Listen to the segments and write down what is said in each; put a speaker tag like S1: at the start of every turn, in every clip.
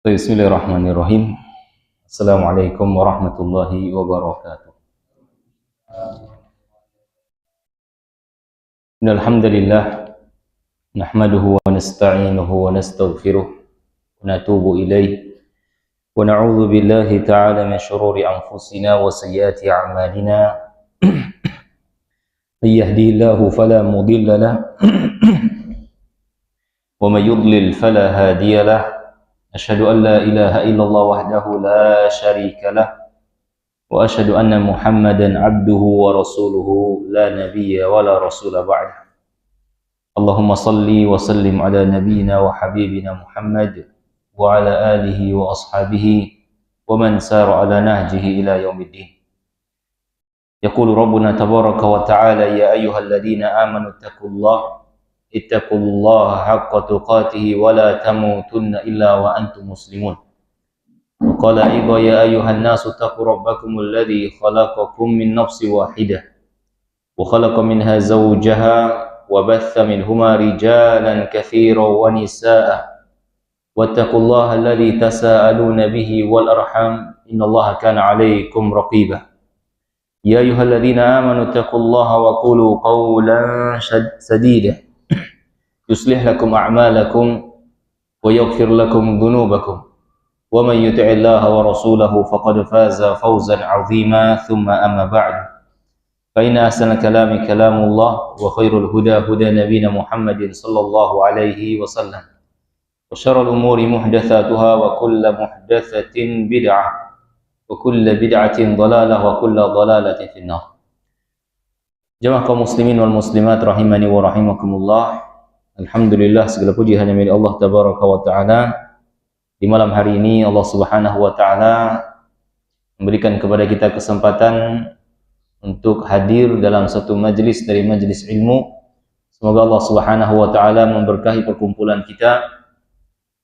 S1: Bismillahirrahmanirrahim. Assalamualaikum warahmatullahi wabarakatuh. Innal hamdalillah nahmaduhu wa nasta'inuhu wa nastaghfiruh wa natubu ilayh wa na'udzu billahi ta'ala min shururi anfusina wa sayyiati a'malina. May yahdihillahu fala mudilla lahu wa may yudlil fala hadiya lahu. أشهد أن لا إله إلا الله وحده لا شريك له وأشهد أن محمدا عبده ورسوله لا نبي ولا رسول بعده. اللهم صل وسلم على نبينا وحبيبنا محمد وعلى آله وأصحابه ومن سار على نهجه إلى يوم الدين. يقول ربنا تبارك وتعالى: يا أيها الذين آمنوا اتقوا الله حق تقاته ولا تموتن إلا وأنتم مسلمون. وقال أيضا: يا أيها الناس اتقوا ربكم الذي خلقكم من نفس واحدة وخلق منها زوجها وبث منهما رجالا كثيرا ونساء واتقوا الله الذي تساءلون به والأرحام إن الله كان عليكم رقيبا. يا أيها الذين آمنوا اتقوا الله وقولوا قولا سديدا يصلح لكم أعمالكم ويغفر لكم ذنوبكم ومن يطع الله ورسوله فقد فاز فوزا عظيما. ثم أما بعد فإن أحسن الكلام كلام الله وخير الهدى هدى نبينا محمد صلى الله عليه وسلم وشر الأمور محدثاتها وكل محدثة بدعة وكل بدعة ضلالة وكل ضلالة في النار. Jamaah kaum muslimin wal muslimat rahimani wa rahimakumullah. Alhamdulillah, segala puji hanya milik Allah tabaraka wa ta'ala. Di malam hari ini Allah subhanahu wa ta'ala memberikan kepada kita kesempatan untuk hadir dalam satu majlis dari majlis ilmu. Semoga Allah subhanahu wa ta'ala memberkahi perkumpulan kita,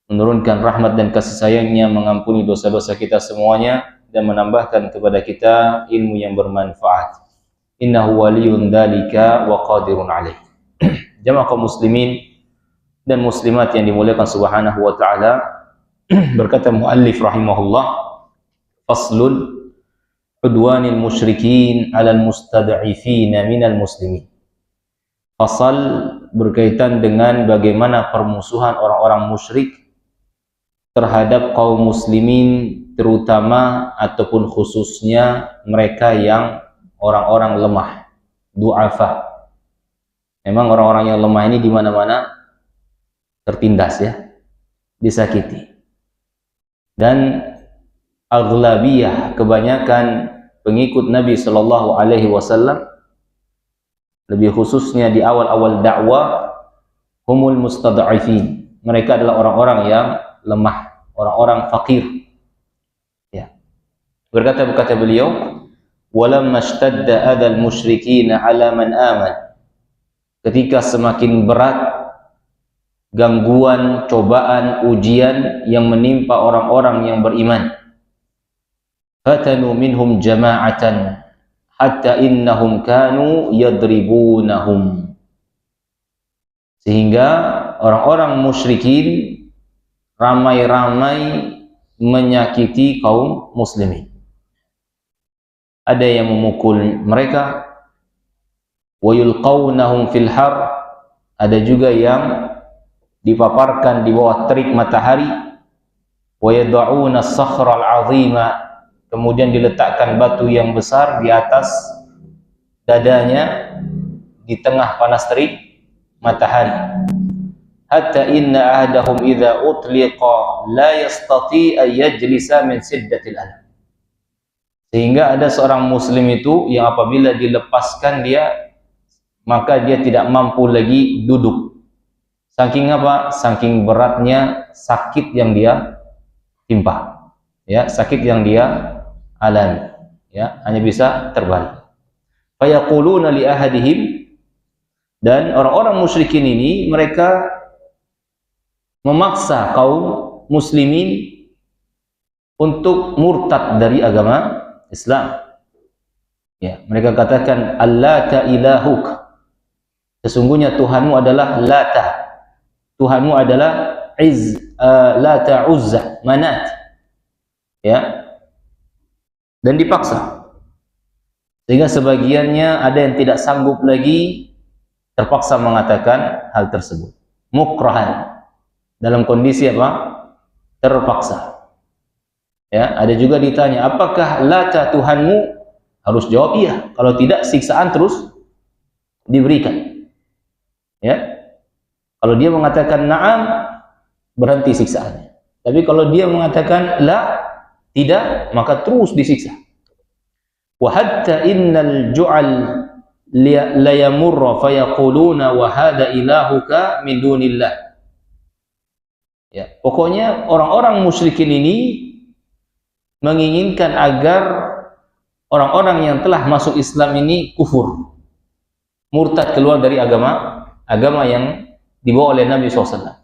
S1: menurunkan rahmat dan kasih sayangnya, mengampuni dosa-dosa kita semuanya, dan menambahkan kepada kita ilmu yang bermanfaat. Innahu waliyun dzalika wa qadirun alaih. Jamaah kaum muslimin dan muslimat yang dimuliakan subhanahu wa ta'ala, berkata muallif rahimahullah: faslun udwanil musyrikin alal mustad'ifina minal muslimin. Fasal berkaitan dengan bagaimana permusuhan orang-orang musyrik terhadap kaum muslimin, terutama ataupun khususnya mereka yang orang-orang lemah, du'afa. Memang orang-orang yang lemah ini di mana-mana tertindas, ya, disakiti. Dan aghlabiyah, kebanyakan pengikut Nabi Shallallahu Alaihi Wasallam, lebih khususnya di awal-awal dakwah, humul mustad'ifin. Mereka adalah orang-orang yang lemah, orang-orang fakir. Ya. Berkata beliau, walamma ishtadda adal musyrikin ala man aman. Ketika semakin berat gangguan, cobaan, ujian yang menimpa orang-orang yang beriman, fatanu minhum jama'atan hatta innahum kanu yadribunahum. Sehingga orang-orang musyrikin ramai-ramai menyakiti kaum muslimin. Ada yang memukul mereka, wa yulqawnahum fil har, ada juga yang dipaparkan di bawah terik matahari, wa yad'una as-sakhra al-'azima, kemudian diletakkan batu yang besar di atas dadanya di tengah panas terik matahari. Hatta inna ahadahum idza utliqa la yastati an yajlisa min siddatil alam. Sehingga ada seorang muslim itu yang apabila dilepaskan dia, maka dia tidak mampu lagi duduk. Saking apa? Saking beratnya sakit yang dia timpa, ya, sakit yang dia alami, ya, hanya bisa terbaring. Fayaquluna li ahadihim, dan orang-orang musyrikin ini mereka memaksa kaum muslimin untuk murtad dari agama Islam. Ya, mereka katakan, Allata ilahuk, sesungguhnya Tuhanmu adalah Lata, Tuhanmu adalah Lata, Uzza, Manat, ya, dan dipaksa sehingga sebagiannya ada yang tidak sanggup lagi, terpaksa mengatakan hal tersebut mukrahan, dalam kondisi apa? Terpaksa. Ya, ada juga ditanya, apakah Lata Tuhanmu? Harus jawab iya, kalau tidak siksaan terus diberikan. Ya, kalau dia mengatakan na'am, berhenti siksaannya. Tapi kalau dia mengatakan la, tidak, maka terus disiksa. Wa hatta innal ju'al la yamurra fayaquluna wa hadha ilahuka min dunillah. Ya, pokoknya orang-orang musyrikin ini menginginkan agar orang-orang yang telah masuk Islam ini kufur, murtad, keluar dari agama yang dibawa oleh Nabi SAW.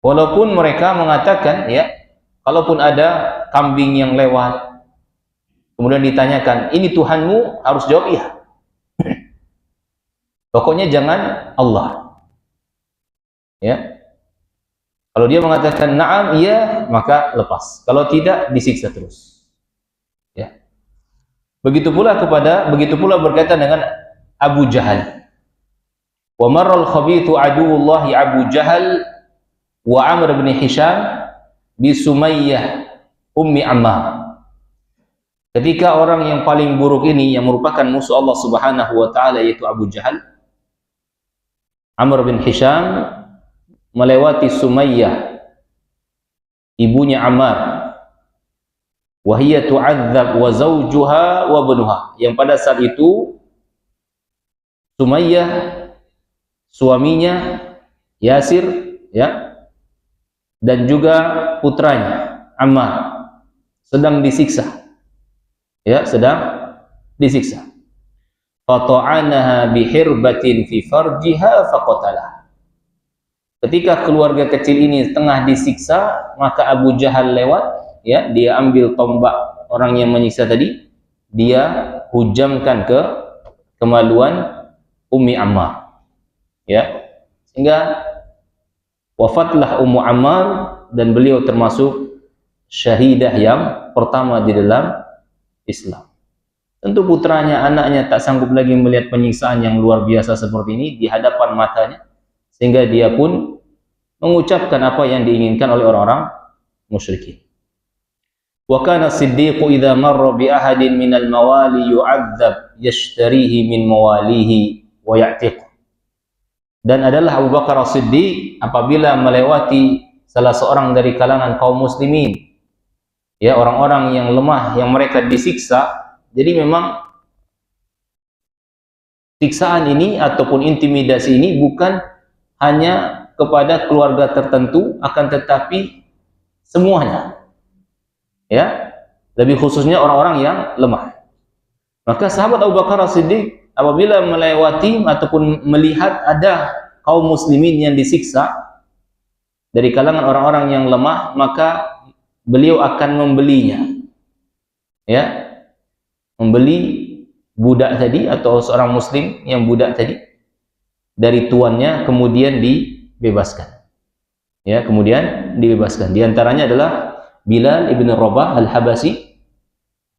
S1: Walaupun mereka mengatakan, ya, kalaupun ada kambing yang lewat, kemudian ditanyakan, ini Tuhanmu? Harus jawab iya. Pokoknya jangan Allah. Ya. Kalau dia mengatakan na'am, iya, maka lepas. Kalau tidak, disiksa terus. Ya. Begitu pula berkaitan dengan Abu Jahal. Wa marral khabithu aduwullahi Abu Jahal wa Amr bin Hisham bi Sumayyah ummi Ammar. Ketika orang yang paling buruk ini yang merupakan musuh Allah Subhanahu wa taala, yaitu Abu Jahal, Amr bin Hisham melewati Sumayyah, ibunya Ammar, wa hiya tu'adzab wa zawjuha wa ibnuha, yang pada saat itu Sumayyah, suaminya Yasir, ya, dan juga putranya Ammar sedang disiksa. Ya, sedang disiksa. Fata'anaha bihirbatin fi farjiha faqatalah. Ketika keluarga kecil ini tengah disiksa, maka Abu Jahal lewat, ya, dia ambil tombak orang yang menyiksa tadi, dia hujamkan ke kemaluan Ummi Ammar. Ya. Sehingga wafatlah Ummu Ammar dan beliau termasuk syahidah yang pertama di dalam Islam. Tentu putranya, anaknya tak sanggup lagi melihat penyiksaan yang luar biasa seperti ini di hadapan matanya, sehingga dia pun mengucapkan apa yang diinginkan oleh orang-orang musyrikin. Wa kana Siddiq idza marra bi ahadin minal mawali yu'adzab yashtarihi min mawalihi wa ya'tiq. Dan adalah Abu Bakar As-Siddiq apabila melewati salah seorang dari kalangan kaum muslimin, ya, orang-orang yang lemah yang mereka disiksa. Jadi memang siksaan ini ataupun intimidasi ini bukan hanya kepada keluarga tertentu, akan tetapi semuanya, ya, lebih khususnya orang-orang yang lemah. Maka sahabat Abu Bakar As-Siddiq apabila melewati ataupun melihat ada kaum muslimin yang disiksa dari kalangan orang-orang yang lemah, maka beliau akan membelinya, ya, membeli budak tadi atau seorang muslim yang budak tadi dari tuannya, kemudian dibebaskan, ya, kemudian dibebaskan. Di antaranya adalah Bilal ibn Rabah al-Habasi,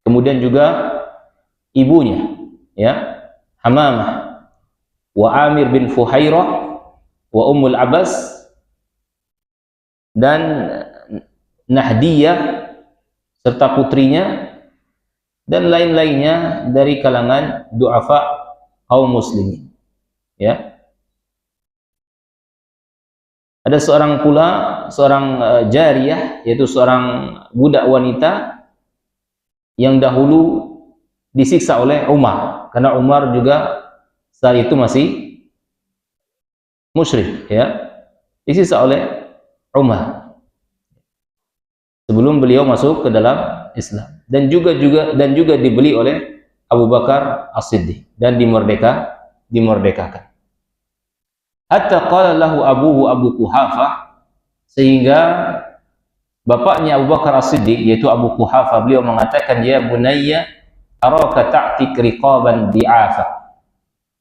S1: kemudian juga ibunya, ya, Hamamah, wa Amir bin Fuhairah, wa Ummul Abbas, dan Nahdiyah serta putrinya, dan lain-lainnya dari kalangan du'afa kaum muslimin. Ya. Ada seorang pula, seorang jariyah, yaitu seorang budak wanita yang dahulu disiksa oleh Umar, karena Umar juga saat itu masih musyrik, ya, disiksa oleh Umar sebelum beliau masuk ke dalam Islam, dan juga dibeli oleh Abu Bakar As-Siddiq dan dimerdekakan. Hatta qala lahu abuhu Abu Quhafah, sehingga bapaknya Abu Bakar As-Siddiq yaitu Abu Quhafah, beliau mengatakan, ya bunayya araka ta'tik riqaban di'afa,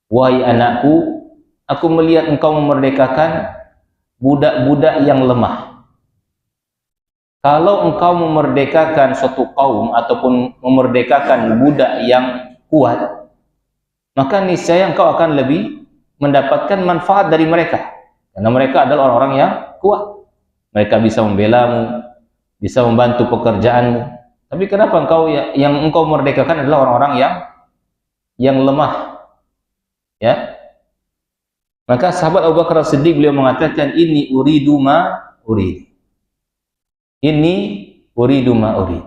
S1: wahai anakku, aku melihat engkau memerdekakan budak-budak yang lemah. Kalau engkau memerdekakan suatu kaum ataupun memerdekakan budak yang kuat, maka niscaya engkau akan lebih mendapatkan manfaat dari mereka. Karena mereka adalah orang-orang yang kuat. Mereka bisa membelamu, bisa membantu pekerjaanmu. Tapi kenapa yang engkau merdekakan adalah orang-orang yang lemah? Ya. Maka sahabat Abu Bakar As-Siddiq beliau mengatakan, ini uridu ma urid. Ini uridu ma urid.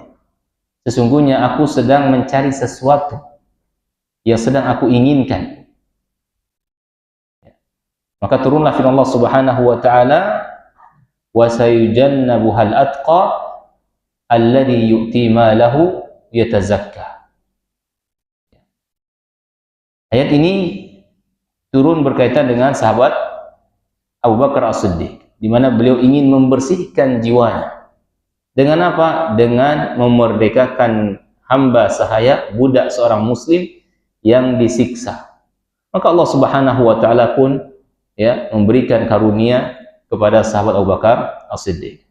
S1: Sesungguhnya aku sedang mencari sesuatu yang sedang aku inginkan. Maka turunlah firman Allah Subhanahu wa taala, wa sayujannabuhal atqa alladhi yu'ti malahu yatazakka. Ayat ini turun berkaitan dengan sahabat Abu Bakar As-Siddiq, di mana beliau ingin membersihkan jiwanya. Dengan apa? Dengan memerdekakan hamba sahaya, budak seorang muslim yang disiksa. Maka Allah Subhanahu wa taala pun memberikan karunia kepada sahabat Abu Bakar As-Siddiq.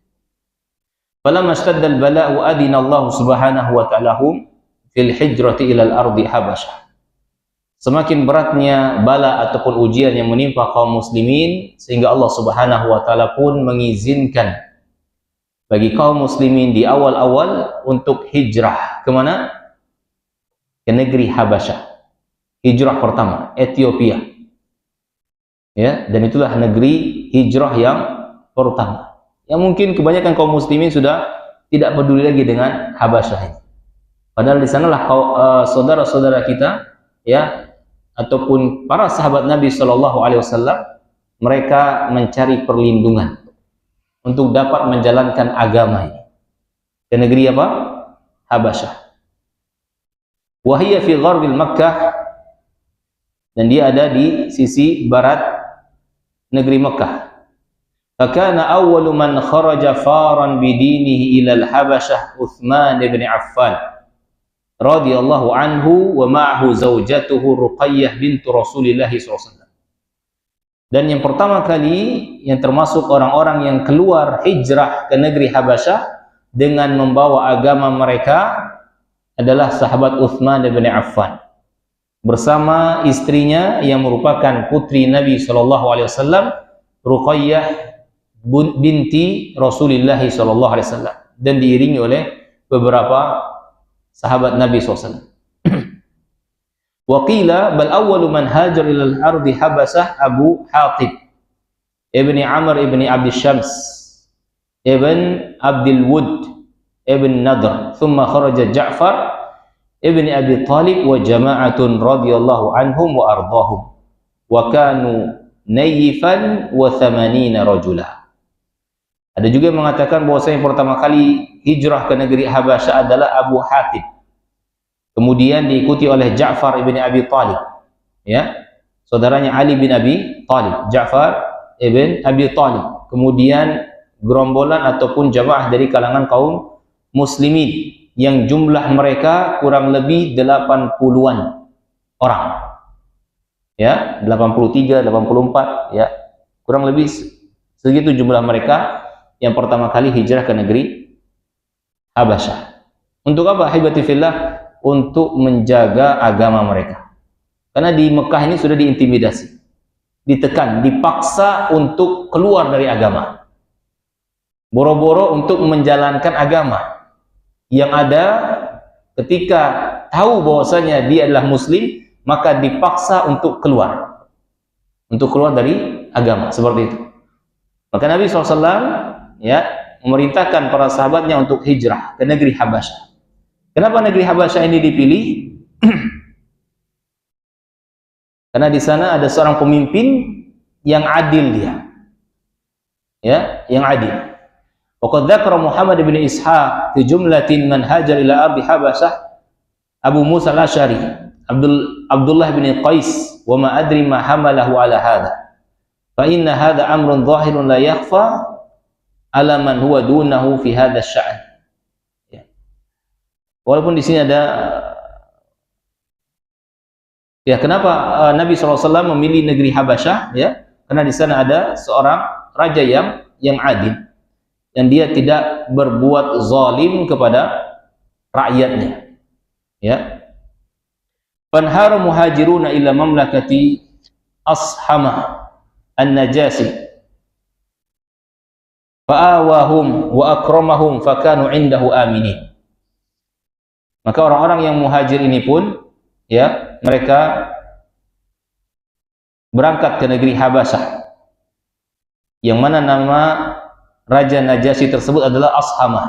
S1: Falamma ishtadda al-bala'u adina Allah Subhanahu wa ta'ala hum fil hijrati ila al-ardi Habasyah. Semakin beratnya bala ataupun ujian yang menimpa kaum muslimin, sehingga Allah Subhanahu wa taala pun mengizinkan bagi kaum muslimin di awal-awal untuk hijrah ke mana? Ke negeri Habasyah. Hijrah pertama, Ethiopia. Ya, dan itulah negeri hijrah yang pertama. Yang mungkin kebanyakan kaum muslimin sudah tidak peduli lagi dengan Habasyah ini. Padahal di sanalah saudara-saudara kita, ya, ataupun para sahabat Nabi Shallallahu Alaihi Wasallam, mereka mencari perlindungan untuk dapat menjalankan agama ini. Ke negeri apa? Habasyah. Wahiyya fi gharbil Makkah, dan dia ada di sisi barat negeri Makkah. Fakana awwalu man kharaja faran bidinihi ila al-Habasyah Utsman bin Affan radhiyallahu anhu wa ma'ahu zaujatuhu Ruqayyah bintu Rasulillah SAW. Dan yang pertama kali yang termasuk orang-orang yang keluar hijrah ke negeri Habasyah dengan membawa agama mereka adalah sahabat Utsman bin Affan bersama istrinya yang merupakan putri Nabi SAW, Ruqayyah binti Rasulullah SAW, dan diiringi oleh beberapa sahabat Nabi SAW. Waqila bal awwalu man hajar ila al-ardi Habasyah Abu Hatib ibni Amr ibni Abd Syams ibn Abdul Wud ibn Nadr, thumma kharaja Ja'far ibni Abi Talib wa jama'atun radhiyallahu anhum wa ardahum wa kanu nayifan wa 80 rajulah. Ada juga yang mengatakan bahwasanya pertama kali hijrah ke negeri Habasyah adalah Abu Hatib. Kemudian diikuti oleh Ja'far ibn Abi Talib, ya, saudaranya Ali bin Abi Talib, Ja'far ibn Abi Talib. Kemudian gerombolan ataupun jamaah dari kalangan kaum muslimin yang jumlah mereka kurang lebih 80-an orang. Ya, 83, 84, ya. Kurang lebih segitu jumlah mereka yang pertama kali hijrah ke negeri Habasyah. Untuk apa? Hibati fillah, untuk menjaga agama mereka. Karena di Mekah ini sudah diintimidasi, ditekan, dipaksa untuk keluar dari agama. Boro-boro untuk menjalankan agama. Yang ada ketika tahu bahwasanya dia adalah muslim, maka dipaksa untuk keluar. Untuk keluar dari agama, seperti itu. Maka Nabi SAW memerintahkan para sahabatnya untuk hijrah ke negeri Habasyah. Kenapa negeri Habasyah ini dipilih? Karena di sana ada seorang pemimpin yang adil dia. Ya, yang adil. Waqad dzakara Muhammad bin Ishaq fi jumlatin man hajar ila ardi Habasyah Abu Musa al-Asy'ari, Abdullah bin Qais, wa ma adri ma hamalahu ala hadha. Fa inna hadha amrun dhahirun la yakhfa ala man huwa dunahu fi hadha asy-sya'n. Walaupun di sini ada, ya, kenapa Nabi SAW memilih negeri Habasyah, ya, karena di sana ada seorang raja yang adil, dan dia tidak berbuat zalim kepada rakyatnya. Ya. Fanhara muhajiruna ila mamlakati Ashamah an-Najasi fa'awahum wa akramahum fakanu indahu aminin. Maka orang-orang yang muhajir ini pun, ya, mereka berangkat ke negeri Habasyah, yang mana nama Raja Najasyi tersebut adalah Ashamah,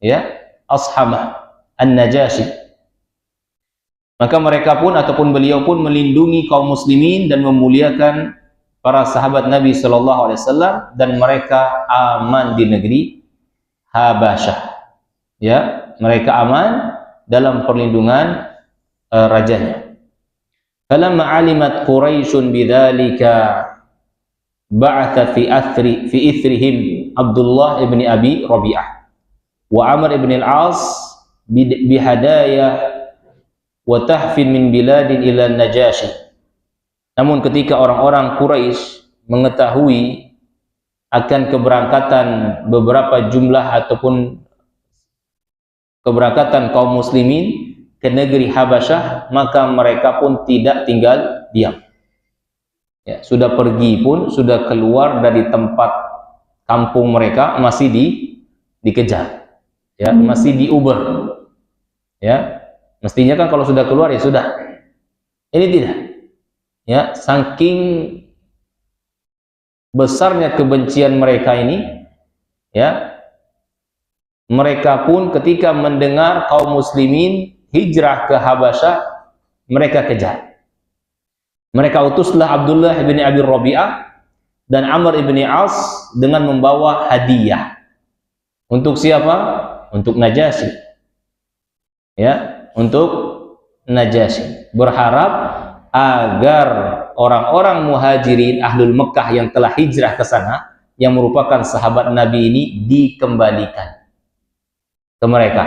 S1: ya, Ashamah an-Najasyi. Maka mereka pun ataupun beliau pun melindungi kaum muslimin dan memuliakan para sahabat Nabi Shallallahu Alaihi Wasallam, dan mereka aman di negeri Habasyah. Ya, mereka aman dalam perlindungan rajanya. Falamma alimat Quraisyun bidzalika ba'atha fi ithrihim Abdullah ibn Abi Rabi'ah wa Amr ibn al-As bihadaya wa tahfin min biladin ila Najasyi. Namun ketika orang-orang Quraisy mengetahui akan keberangkatan beberapa jumlah ataupun keberangkatan kaum muslimin ke negeri Habasyah, maka mereka pun tidak tinggal diam. Ya, sudah pergi pun, sudah keluar dari tempat kampung mereka, masih dikejar. Ya, masih diuber. Ya, mestinya kan kalau sudah keluar ya sudah. Ini tidak. Ya, saking besarnya kebencian mereka ini, ya, mereka pun ketika mendengar kaum muslimin hijrah ke Habasyah, mereka kejar. Mereka utuslah Abdullah bin Abi Rabi'ah dan Amr bin As dengan membawa hadiah. Untuk siapa? Untuk Najasyi. Ya, untuk Najasyi. Berharap agar orang-orang muhajirin ahlul Mekah yang telah hijrah ke sana, yang merupakan sahabat Nabi ini, dikembalikan ke mereka.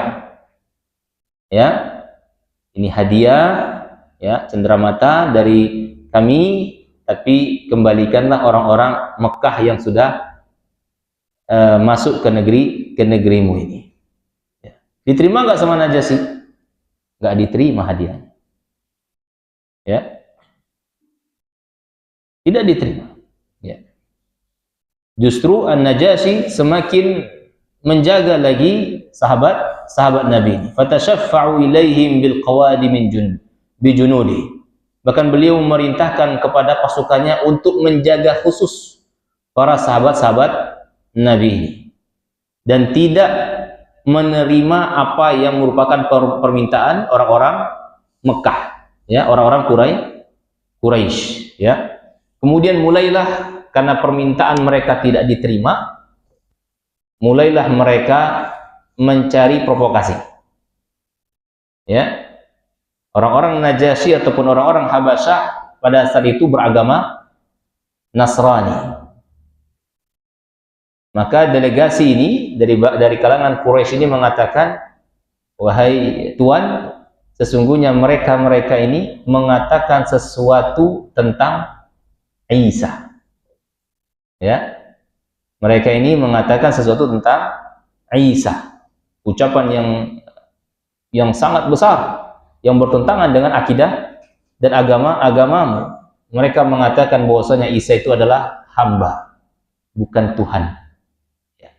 S1: Ya, ini hadiah, ya, cenderamata dari kami, tapi kembalikanlah orang-orang Mekah yang sudah masuk ke negerimu ini. Ya. Diterima nggak sama Najasyi? Nggak diterima hadiahnya. Ya, tidak diterima. Ya. Justru An-Najasyi semakin menjaga lagi sahabat Nabi ini. Fatashaffa'u ilaihim bil qawadi min bijunudi. Bahkan beliau memerintahkan kepada pasukannya untuk menjaga khusus para sahabat-sahabat Nabi ini, dan tidak menerima apa yang merupakan permintaan orang-orang Mekah, ya, orang-orang Quraisy, ya. Kemudian mulailah, karena permintaan mereka tidak diterima, mulailah mereka mencari provokasi. Ya. Orang-orang Najasyi ataupun orang-orang Habasyah pada saat itu beragama Nasrani. Maka delegasi ini dari kalangan Quraisy ini mengatakan, wahai Tuan, sesungguhnya mereka ini mengatakan sesuatu tentang Isa. Ya. Mereka ini mengatakan sesuatu tentang Isa. Ucapan yang sangat besar, yang bertentangan dengan akidah dan agamamu. Mereka mengatakan bahwasanya Isa itu adalah hamba, bukan Tuhan. Ya.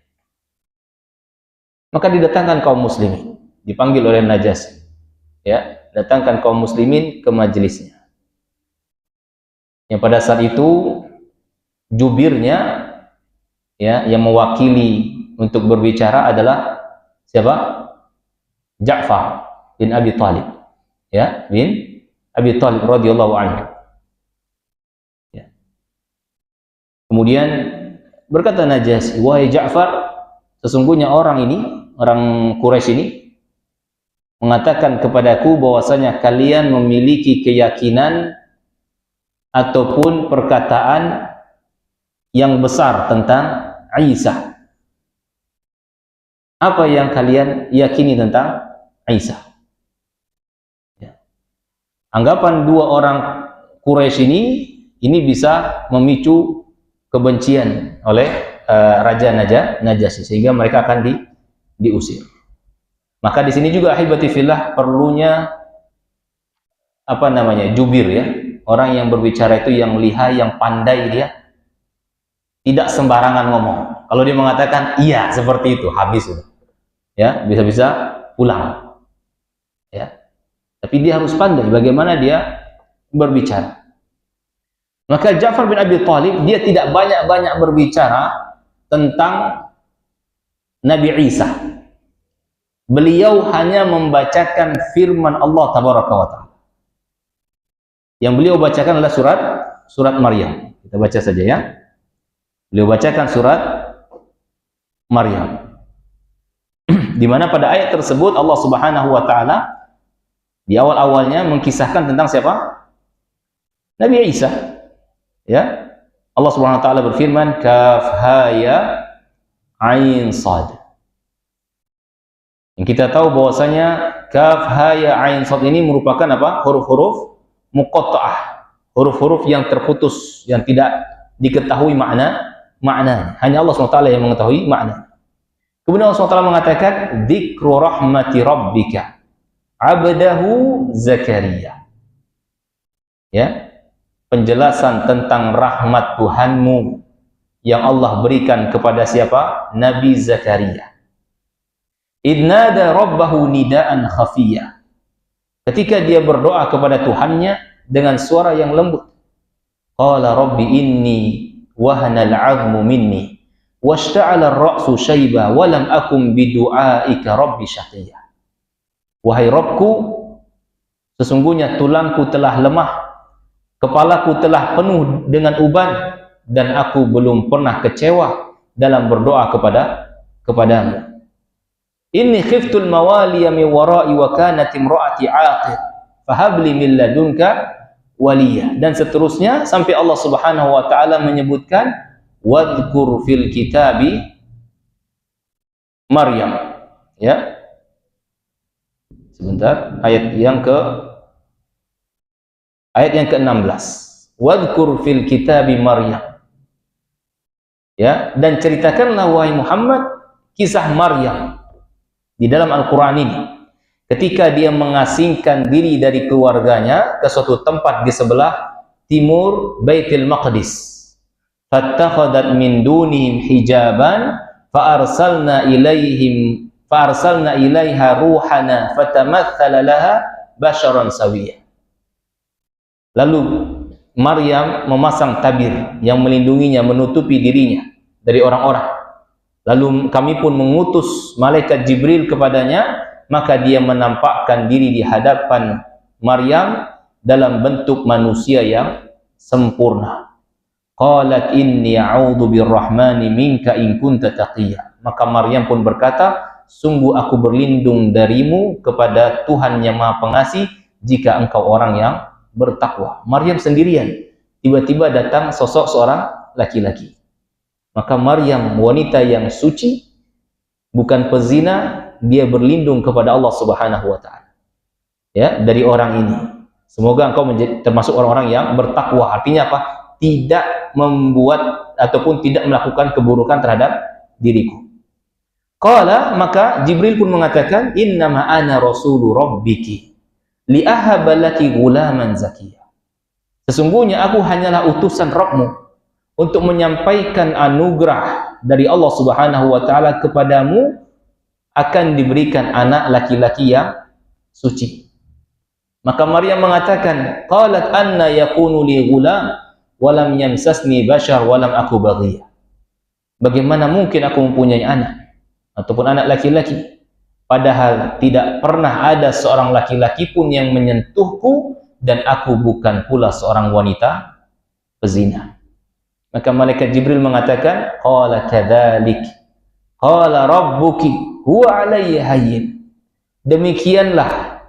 S1: Maka didatangkan kaum muslimin, dipanggil oleh Najasyi. Ya, datangkan kaum muslimin ke majelisnya. Yang pada saat itu jubirnya, ya, yang mewakili untuk berbicara adalah siapa? Ja'far bin Abi Thalib. Ya, bin Abi Thalib radhiyallahu anhu. Ya. Kemudian berkata Najasyi, wahai Ja'far, sesungguhnya orang Quraisy ini mengatakan kepadaku bahwasanya kalian memiliki keyakinan ataupun perkataan yang besar tentang Isa. Apa yang kalian yakini tentang Isa? Anggapan dua orang Quraisy ini bisa memicu kebencian oleh Raja Najasyi, sehingga mereka akan diusir. Maka di sini juga ahibati fillah perlunya jubir ya. Orang yang berbicara itu yang lihai, yang pandai, dia tidak sembarangan ngomong. Kalau dia mengatakan iya seperti itu, habis itu. Ya, bisa-bisa pulang. Ya. Tapi dia harus pandai bagaimana dia berbicara. Maka Ja'far bin Abi Thalib dia tidak banyak-banyak berbicara tentang Nabi Isa. Beliau hanya membacakan firman Allah Tabaraka wa Ta'ala. Yang beliau bacakan adalah surat Maryam. Kita baca saja ya. Beliau bacakan surat Maryam. Di mana pada ayat tersebut Allah Subhanahu wa taala di awal-awalnya mengkisahkan tentang siapa? Nabi Isa. Ya. Allah Subhanahu wa taala berfirman, kaf ha ya ain sad. Yang kita tahu bahwasanya kaf ha ya ain sad ini merupakan apa? Huruf-huruf muqatta'ah. Huruf-huruf yang terputus, yang tidak diketahui maknanya. Hanya Allah SWT yang mengetahui makna. Kemudian Allah SWT mengatakan dzikru rahmati rabbika abdahu Zakaria. Ya. Penjelasan tentang rahmat Tuhanmu yang Allah berikan kepada siapa? Nabi Zakaria. Idnada rabbahu nidaan khafiyah. Ketika dia berdoa kepada Tuhannya dengan suara yang lembut. Qala rabbi inni wahana al-'azmu minni washta'ala ar-ra'su shayba wa lam akum bidu'aika rabbi syaqiyya. Wahai Rabbku, sesungguhnya tulangku telah lemah, kepalaku telah penuh dengan uban, dan aku belum pernah kecewa dalam berdoa kepadamu. Inni khiftul mawaliya min wara'i wa kanat imra'ati 'aqir fahabli min ladunka waliya, dan seterusnya sampai Allah Subhanahu wa taala menyebutkan wadhkur fil kitabi Maryam. Ya. Sebentar, ayat yang ke-16. Wadhkur fil kitabi Maryam. Ya, dan ceritakanlah wahai Muhammad kisah Maryam di dalam Al-Qur'an ini. Ketika dia mengasingkan diri dari keluarganya ke suatu tempat di sebelah timur Baitul Maqdis. Fattakhadat min dunihim hijaban fa arsalna ilaiha ruhana fatamatsala laha basharan sawiyya. Lalu Maryam memasang tabir yang melindunginya, menutupi dirinya dari orang-orang. Lalu kami pun mengutus malaikat Jibril kepadanya, maka dia menampakkan diri di hadapan Maryam dalam bentuk manusia yang sempurna. Qalat inni a'udzu birrahmani minka in kunta taqiyya. Maka Maryam pun berkata, sungguh aku berlindung darimu kepada Tuhan yang Maha Pengasih jika engkau orang yang bertakwa. Maryam sendirian. Tiba-tiba datang sosok seorang laki-laki. Maka Maryam, wanita yang suci, bukan pezina, dia berlindung kepada Allah Subhanahu wa taala. Ya, dari orang ini. Semoga engkau menjadi termasuk orang-orang yang bertakwa. Artinya apa? Tidak membuat ataupun tidak melakukan keburukan terhadap diriku. Qala, maka Jibril pun mengatakan, innama ana rasulu rabbiki li ahaba laki ghulaman zakiyya. Sesungguhnya aku hanyalah utusan Rabbmu untuk menyampaikan anugerah dari Allah Subhanahu wa taala kepadamu, akan diberikan anak laki-laki yang suci. Maka Maryam mengatakan, qalat anna yakunu li ghulam wa lam yamsasni bashar wa lam aku baghiyya. Bagaimana mungkin aku mempunyai anak ataupun anak laki-laki padahal tidak pernah ada seorang laki-laki pun yang menyentuhku dan aku bukan pula seorang wanita pezina. Maka malaikat Jibril mengatakan, qala kadzalik qala rabbuki huwa alayya hayyin. Demikianlah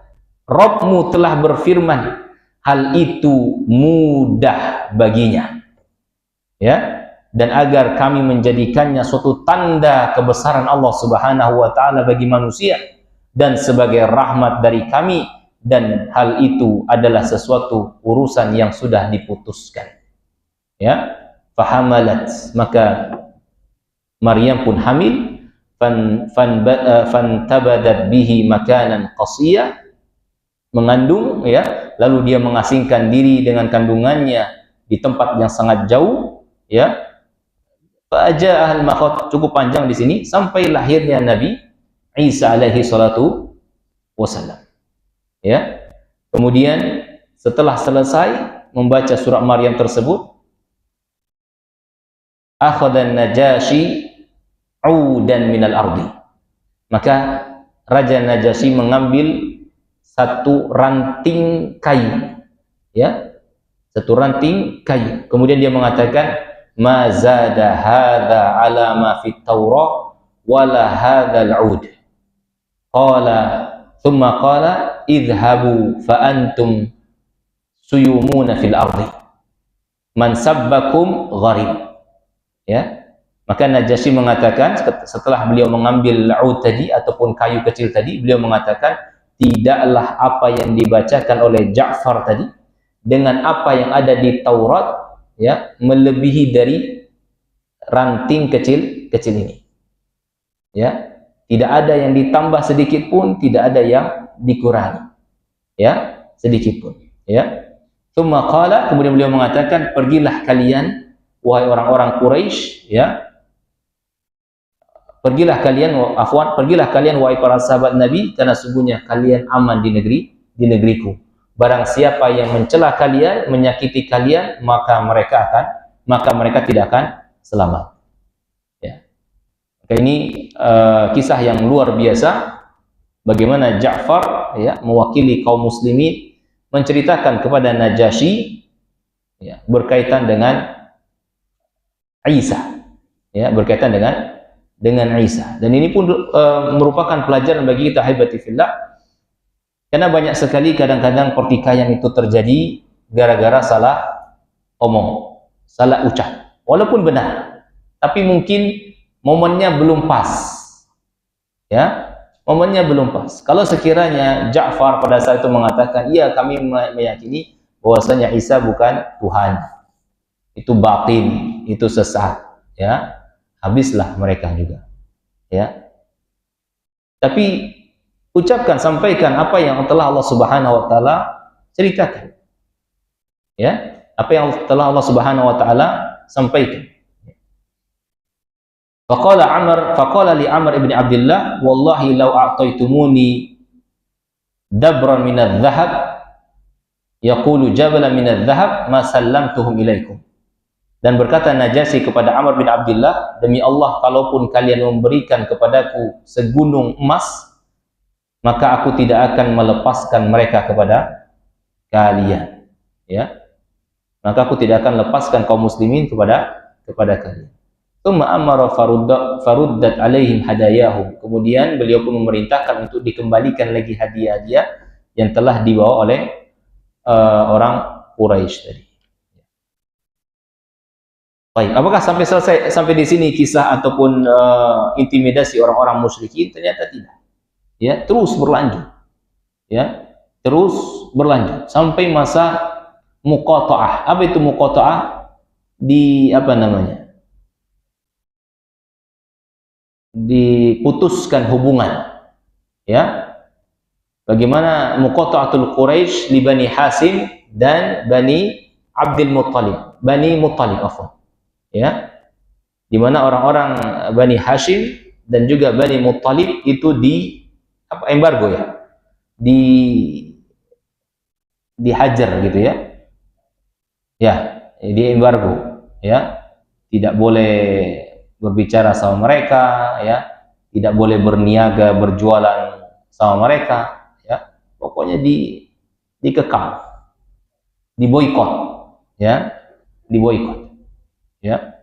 S1: Rabbmu telah berfirman, hal itu mudah baginya. Ya, dan agar kami menjadikannya suatu tanda kebesaran Allah Subhanahu wa taala bagi manusia dan sebagai rahmat dari kami, dan hal itu adalah sesuatu urusan yang sudah diputuskan. Ya. fahamalat, maka Maryam pun hamil, fantabadat bihi makanan qasiya, mengandung, ya, lalu dia mengasingkan diri dengan kandungannya di tempat yang sangat jauh, ya. Fa'aja'ahal makhot, cukup panjang di sini, sampai lahirnya Nabi Isa alaihi salatu wasallam, ya. Kemudian setelah selesai membaca surah Maryam tersebut, akhadhan Najasyi udan minal ardi, maka Raja Najasyi mengambil satu ranting kayu, ya, satu ranting kayu. Kemudian dia mengatakan, ma zada hadza ala ma fit Taurah wala hadzal ud. Qala thumma qala idhabu fa antum suyumuna fil ardi man sabbakum gharib, ya. Maka Najasyi mengatakan, setelah beliau mengambil ud tadi ataupun kayu kecil tadi, beliau mengatakan, tidaklah apa yang dibacakan oleh Ja'far tadi dengan apa yang ada di Taurat, ya, melebihi dari ranting kecil ini, ya. Tidak ada yang ditambah sedikit pun, tidak ada yang dikurangi, ya, sedikit pun, ya. Tsumma qala, kemudian beliau mengatakan, pergilah kalian wahai orang-orang Quraisy, ya. Pergilah kalian wahai para sahabat Nabi, karena sungguhnya kalian aman di negeriku. Barang siapa yang mencela kalian, menyakiti kalian, maka mereka tidak akan selamat. Ya. Maka ini kisah yang luar biasa, bagaimana Ja'far, ya, mewakili kaum muslimin menceritakan kepada Najasyi, ya, berkaitan dengan Isa, ya, berkaitan dengan Isa. Dan ini pun merupakan pelajaran bagi kita, ahibati fillah, karena banyak sekali kadang-kadang pertikaian itu terjadi gara-gara salah omong, salah ucap, walaupun benar, tapi mungkin momennya belum pas, ya, momennya belum pas. Kalau sekiranya Ja'far pada saat itu mengatakan, iya, kami meyakini bahwasanya Isa bukan Tuhan, itu batin, itu sesat, ya, habislah mereka juga, ya. Tapi ucapkan, sampaikan apa yang telah Allah Subhanahu wa taala ceritakan, ya, apa yang telah Allah Subhanahu wa taala sampaikan. Faqala li Amr ibn Abdullah, wallahi law a'taitumuni dabran min adh-dhahab yaqulu jabalan min adh-dhahab ma sallamtuhum ilaikum. Dan berkata Najasyi kepada Amr bin Abdullah, demi Allah, kalaupun kalian memberikan kepadaku segunung emas, maka aku tidak akan melepaskan mereka kepada kalian, ya. Maka aku tidak akan lepaskan kaum muslimin kepada kalian. Tsumma amara faruddat alaihim hadayahum. Kemudian beliau pun memerintahkan untuk dikembalikan lagi hadiah-hadiah yang telah dibawa oleh orang Quraisy tadi. Baik, apakah sampai di sini kisah ataupun intimidasi orang-orang musyrikin? Ternyata tidak. Ya, terus berlanjut. Ya, terus berlanjut sampai masa muqata'ah. Apa itu muqata'ah? Diputuskan hubungan. Ya. Bagaimana muqata'atul Quraisy li Bani Hasim dan Bani Abdul Muttalib. Bani Muttalib, afwan. Ya, di mana orang-orang Bani Hashim dan juga Bani Muttalib itu embargo, ya, dihajar gitu, ya, di embargo, ya, tidak boleh berbicara sama mereka, ya, tidak boleh berniaga berjualan sama mereka, ya, pokoknya dikekang, diboikot, ya, diboikot. Ya.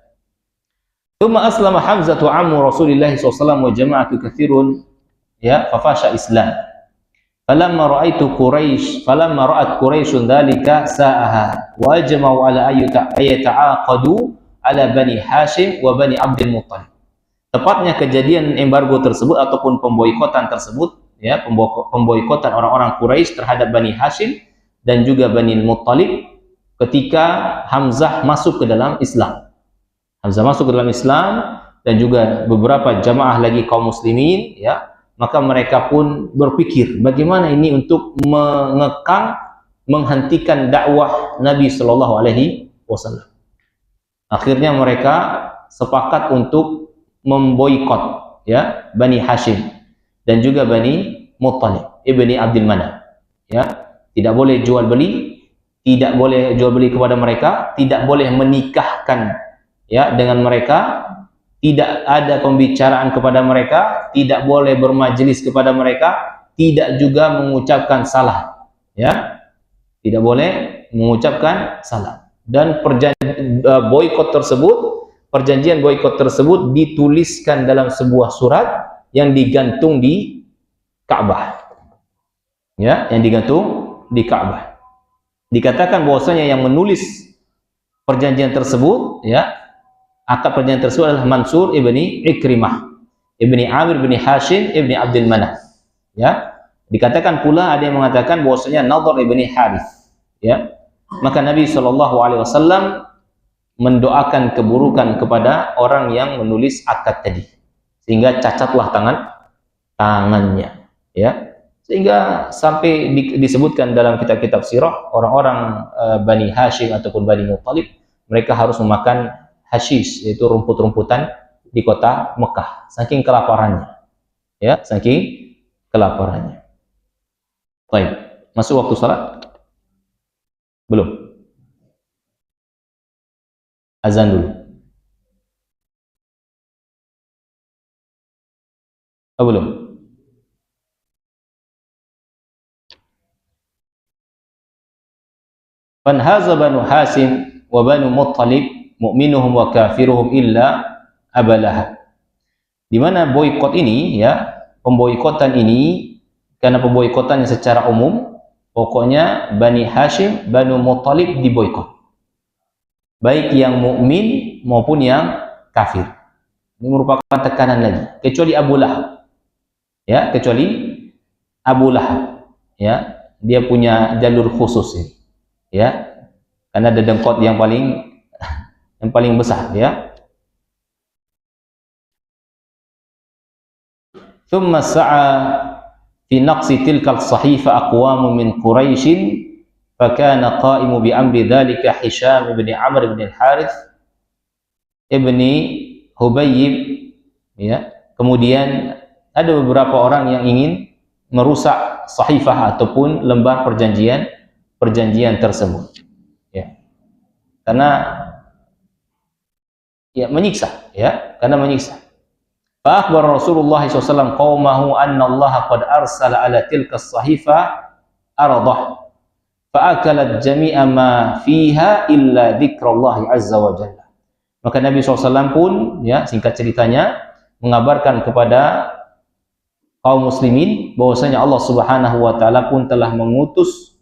S1: Tsumma aslama Hamzah ammu Rasulillah SAW wa jama'atu katsirun, ya, fafasha Islam. Falamma ra'at Quraisyun dzalika sa'aha wa ajma'u ala ayata'aqadu ala Bani Hashim wa Bani Abdul Muttalib. Tepatnya kejadian embargo tersebut ataupun pemboikotan tersebut, ya, pemboikotan orang-orang Quraisy terhadap Bani Hashim dan juga Bani Muttalib ketika Hamzah masuk ke dalam Islam. Hamzah masuk ke dalam Islam dan juga beberapa jamaah lagi kaum muslimin, ya, maka mereka pun berpikir bagaimana ini untuk mengekang, menghentikan dakwah Nabi Shallallahu Alaihi Wasallam. Akhirnya mereka sepakat untuk memboikot, ya, Bani Hashim dan juga Bani Muttalib ibni Abdul Manaf. Ya, tidak boleh jual beli, tidak boleh jual beli kepada mereka, tidak boleh menikahkan, ya, dengan mereka, tidak ada pembicaraan kepada mereka, tidak boleh bermajelis kepada mereka, tidak juga mengucapkan salam, ya, tidak boleh mengucapkan salam. Dan perjanjian boikot tersebut dituliskan dalam sebuah surat yang digantung di Ka'bah, ya, yang digantung di Ka'bah. Dikatakan bahwasanya yang menulis perjanjian tersebut, ya, akad perjanjian tersebut adalah Mansur ibni Ikrimah ibni Amir ibni Hashim ibni Abdul Manaf, ya. Dikatakan pula ada yang mengatakan bahwasanya Nadhr ibni Harith, ya. Maka Nabi SAW mendoakan keburukan kepada orang yang menulis akad tadi, sehingga cacatlah tangannya, ya. Sehingga sampai disebutkan dalam kitab-kitab sirah, orang-orang Bani Hashim ataupun Bani Muttalib, mereka harus memakan hashish, yaitu rumput-rumputan di kota Mekah, saking kelaparannya, ya, saking kelaparannya. Baik, masuk waktu salat? Belum? Azan dulu. Oh, belum? Fanhaza Banu Hashim wa Banu Muttalib mu'minuhum wa kafiruhum illa Abalah. Di mana boikot ini, ya, pemboikotan ini, karena pemboikotannya secara umum, pokoknya Bani Hashim, Banu Muttalib diboikot, baik yang mukmin maupun yang kafir. Ini merupakan tekanan lagi, kecuali Abu Lahab, ya, kecuali Abu Lahab, ya, dia punya jalur khusus ini, ya, karena ada dengkot yang paling besar, ya. Thumma sa'a fi naqsi tilka as-sahifa aqwamu min Quraisy fakana qa'imu bi amri dhalika Hisham ibn Amr ibn al-Harith ibn Hubayb, ya. Kemudian ada beberapa orang yang ingin merusak sahifah ataupun lembar perjanjian tersebut, ya, karena, ya, menyiksa, ya, karena menyiksa. Fa akhbar Rasulullah SAW qaumahu anna Allah qad arsala ala tilka as-sahifa aradah fa akalat jami'a ma fiha illa dzikrullah azza wa jalla. Maka Nabi SAW pun, ya, singkat ceritanya, mengabarkan kepada kaum muslimin bahwasanya Allah Subhanahu wa taala pun telah mengutus,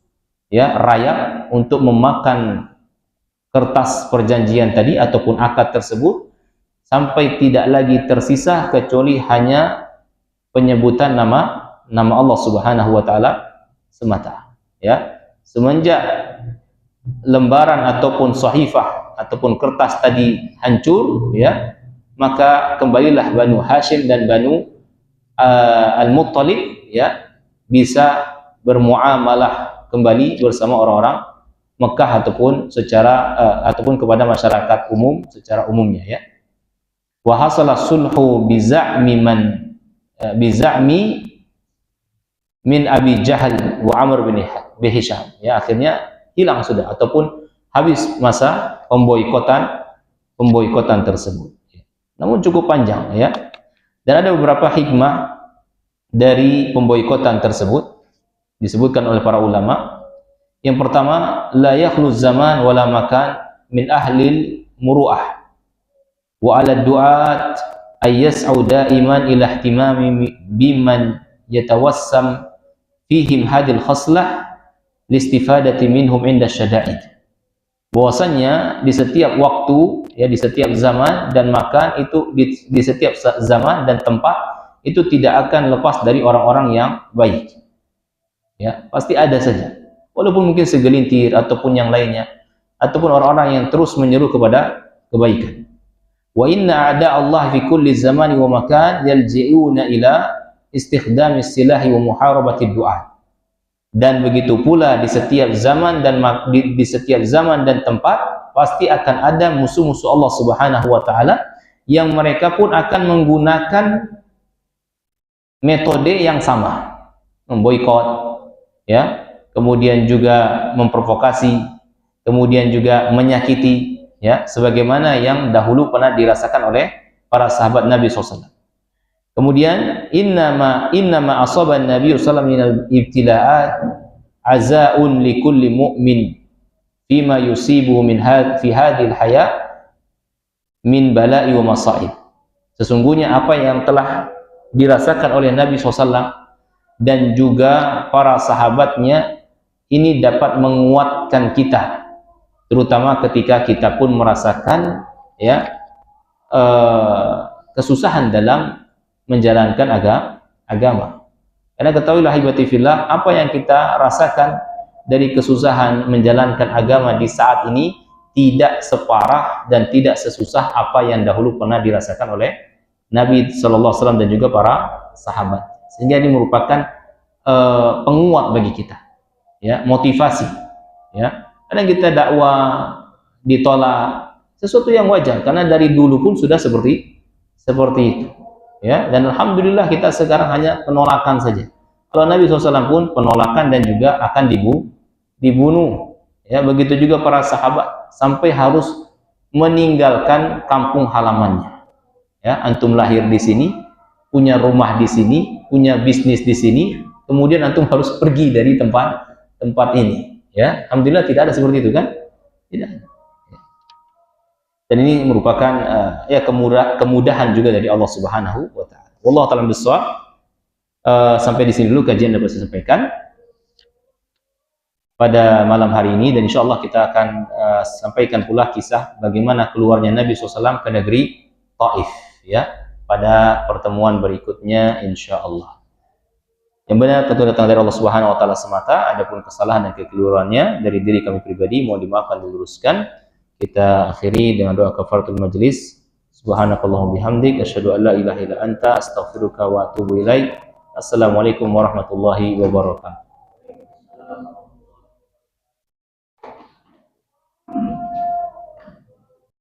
S1: ya, rayap untuk memakan kertas perjanjian tadi ataupun akad tersebut sampai tidak lagi tersisa kecuali hanya penyebutan nama Allah Subhanahu wa taala semata, ya. Semenjak lembaran ataupun sahifah ataupun kertas tadi hancur, ya, maka kembalilah Banu Hashim dan Banu Al-Muttalib, ya, bisa bermuamalah kembali bersama orang-orang Mekah ataupun ataupun kepada masyarakat umum secara umumnya, ya. Wa hasala sulhu bi za'mi min Abi Jahal wa Amr bin Hisham, ya. Akhirnya hilang sudah ataupun habis masa pemboikotan tersebut, ya. Namun cukup panjang, ya. Dan ada beberapa hikmah dari pemboikotan tersebut disebutkan oleh para ulama. Yang pertama, la yakhlu zaman wala makan min ahlil muru'ah wa 'ala du'at ay yas'u da'iman ila ihtimami biman yatawassam fihim hadil khaslah listifadati minhum inda syada'id. Bahwasanya di setiap waktu, ya, di setiap zaman dan makan itu, di setiap zaman dan tempat itu tidak akan lepas dari orang-orang yang baik, ya, pasti ada saja, walaupun mungkin segelintir ataupun yang lainnya, ataupun orang-orang yang terus menyeru kepada kebaikan. Wa inna a'da Allah fi kulli zamani wa makan yalji'una ila istikhdam istilahi wa muharabati du'a. Dan begitu pula di setiap zaman dan di setiap zaman dan tempat pasti akan ada musuh-musuh Allah Subhanahu wa taala yang mereka pun akan menggunakan metode yang sama, memboikot, ya, kemudian juga memprovokasi, kemudian juga menyakiti, ya, sebagaimana yang dahulu pernah dirasakan oleh para sahabat Nabi SAW. Kemudian innama asaban Nabi sallallahu minal ibtila'at azaun likulli mu'min fima yusibu min fi hadhil haya min bala'i wa masaib. Sesungguhnya apa yang telah dirasakan oleh Nabi SAW dan juga para sahabatnya ini dapat menguatkan kita, terutama ketika kita pun merasakan, ya, kesusahan dalam menjalankan agama. Karena ketahuilah hibati fillah, apa yang kita rasakan dari kesusahan menjalankan agama di saat ini tidak separah dan tidak sesusah apa yang dahulu pernah dirasakan oleh Nabi Sallallahu Alaihi Wasallam dan juga para sahabat. Sehingga ini merupakan penguat bagi kita, ya, motivasi, ya. Karena kita dakwah ditolak sesuatu yang wajar, karena dari dulu pun sudah seperti itu. Ya, dan alhamdulillah kita sekarang hanya penolakan saja. Kalau Nabi SAW pun penolakan dan juga akan dibunuh. Ya, begitu juga para sahabat sampai harus meninggalkan kampung halamannya. Ya, antum lahir di sini, punya rumah di sini, punya bisnis di sini, kemudian antum harus pergi dari tempat ini. Ya, alhamdulillah tidak ada seperti itu kan? Tidak. Dan ini merupakan ya kemudahan juga dari Allah Subhanahu wa taala. Wallahu ta'ala bissawab. Sampai di sini dulu kajian dapat saya sampaikan pada malam hari ini, dan insyaallah kita akan sampaikan pula kisah bagaimana keluarnya Nabi SAW ke negeri Taif, ya, pada pertemuan berikutnya insyaallah. Yang benar tentu datang dari Allah Subhanahu wa taala semata, adapun kesalahan dan kekeliruannya dari diri kami pribadi mohon dimaafkan dan diluruskan. Kita akhiri dengan doa kafaratul majlis. Subhanakallahumma bihamdik asyhadu an la ilaha illa anta astaghfiruka wa atubu ilaik. Assalamualaikum warahmatullahi wabarakatuh.